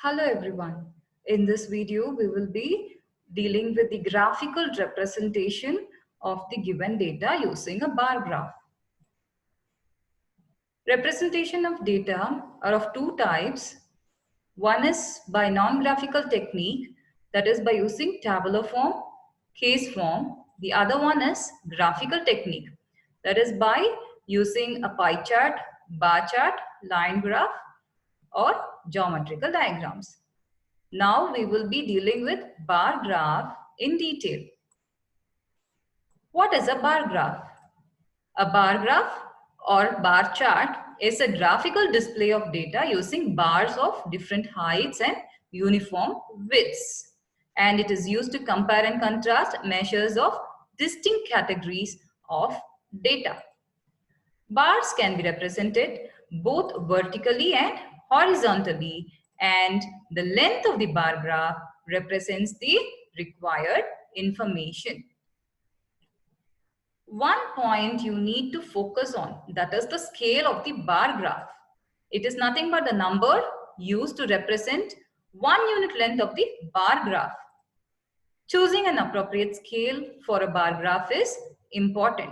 Hello everyone. In this video, we will be dealing with the graphical representation of the given data using a bar graph. Representation of data are of two types. One is by non-graphical technique, that is by using tabular form, case form. The other one is graphical technique, that is by using a pie chart, bar chart, line graph, or geometrical diagrams. Now we will be dealing with bar graph in detail. What is a bar graph? A bar graph or bar chart is a graphical display of data using bars of different heights and uniform widths. And it is used to compare and contrast measures of distinct categories of data. Bars can be represented both vertically and horizontally, and the length of the bar graph represents the required information. One point you need to focus on, that is the scale of the bar graph. It is nothing but the number used to represent 1 unit length of the bar graph. Choosing an appropriate scale for a bar graph is important.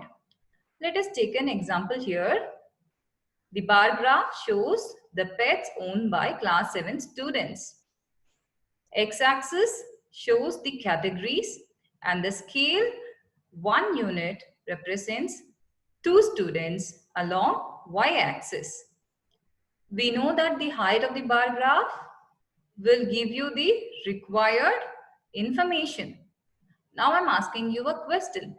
Let us take an example here. The bar graph shows the pets owned by class 7 students. X-axis shows the categories and the scale 1 unit represents 2 students along Y-axis. We know that the height of the bar graph will give you the required information. Now I'm asking you a question.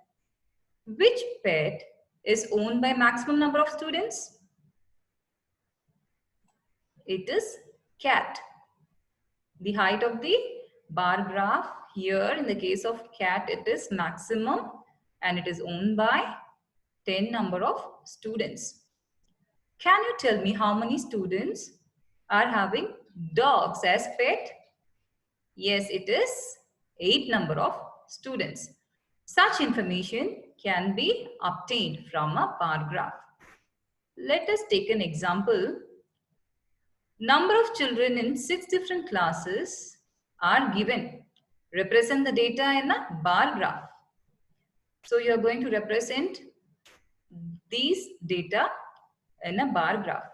Which pet is owned by maximum number of students? It is cat. The height of the bar graph here in the case of cat, it is maximum and it is owned by 10 number of students. Can you tell me how many students are having dogs as pet? Yes, it is 8 number of students. Such information can be obtained from a bar graph. Let us take an example. Number of children in 6 different classes are given. Represent the data in a bar graph. So you are going to represent these data in a bar graph.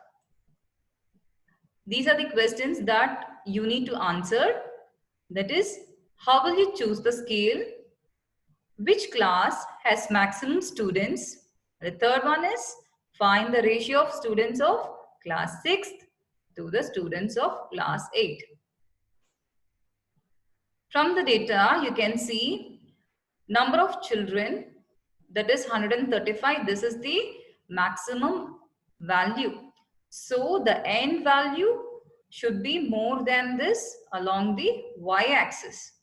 These are the questions that you need to answer. That is, how will you choose the scale? Which class has maximum students? The third one is, find the ratio of students of class 6th to the students of class 8. From the data, you can see number of children, that is 135. This is the maximum value. So the end value should be more than this along the y-axis.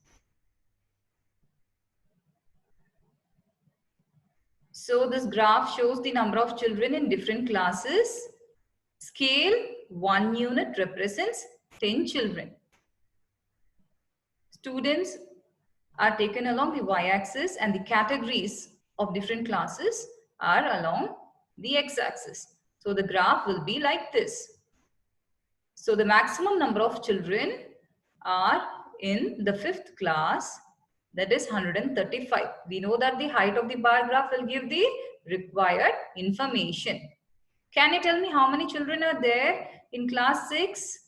So this graph shows the number of children in different classes. Scale 1 unit represents 10 children. Students are taken along the y-axis and the categories of different classes are along the x-axis. So the graph will be like this. So the maximum number of children are in the 5th class, that is 135. We know that the height of the bar graph will give the required information. Can you tell me how many children are there in class 6?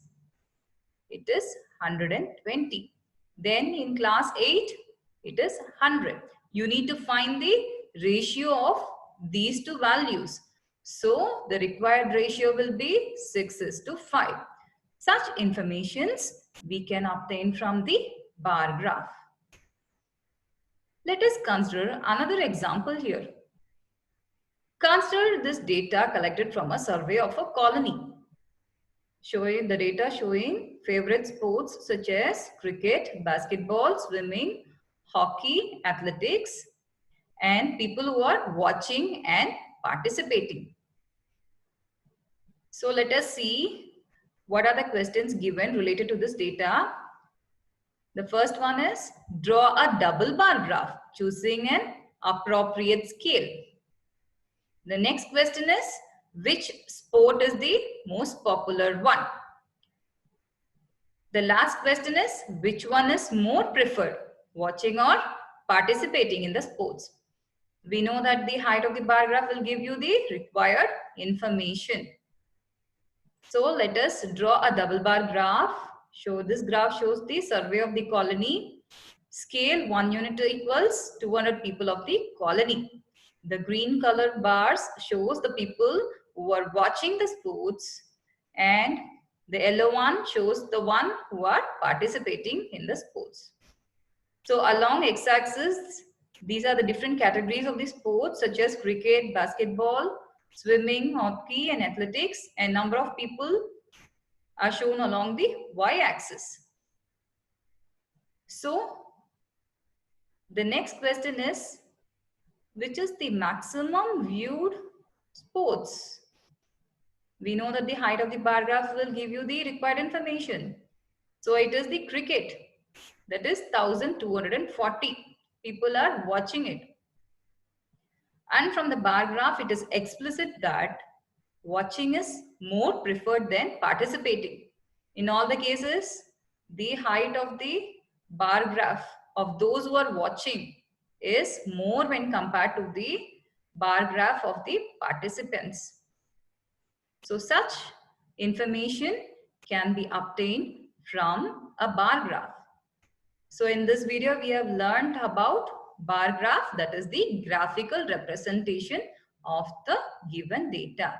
It is 120. Then in class 8, it is 100. You need to find the ratio of these two values. So the required ratio will be 6:5. Such informations we can obtain from the bar graph. Let us consider another example here. Consider this data collected from a survey of a colony. Showing the data showing favorite sports such as cricket, basketball, swimming, hockey, athletics, and people who are watching and participating. So let us see what are the questions given related to this data. The first one is, draw a double bar graph choosing an appropriate scale. The next question is, which sport is the most popular one? The last question is, which one is more preferred, watching or participating in the sports? We know that the height of the bar graph will give you the required information. So let us draw a double bar graph. This graph shows the survey of the colony. Scale 1 unit equals 200 people of the colony. The green colored bars shows the people who are watching the sports, and the yellow one shows the one who are participating in the sports. So along x-axis, these are the different categories of the sports such as cricket, basketball, swimming, hockey, and athletics, and number of people are shown along the y-axis. So the next question is, which is the maximum viewed sports? We know that the height of the bar graph will give you the required information. So it is the cricket. That is 1240 people are watching it. And from the bar graph, it is explicit that watching is more preferred than participating. In all the cases, the height of the bar graph of those who are watching is more when compared to the bar graph of the participants. So such information can be obtained from a bar graph. So in this video, we have learned about bar graph, that is the graphical representation of the given data.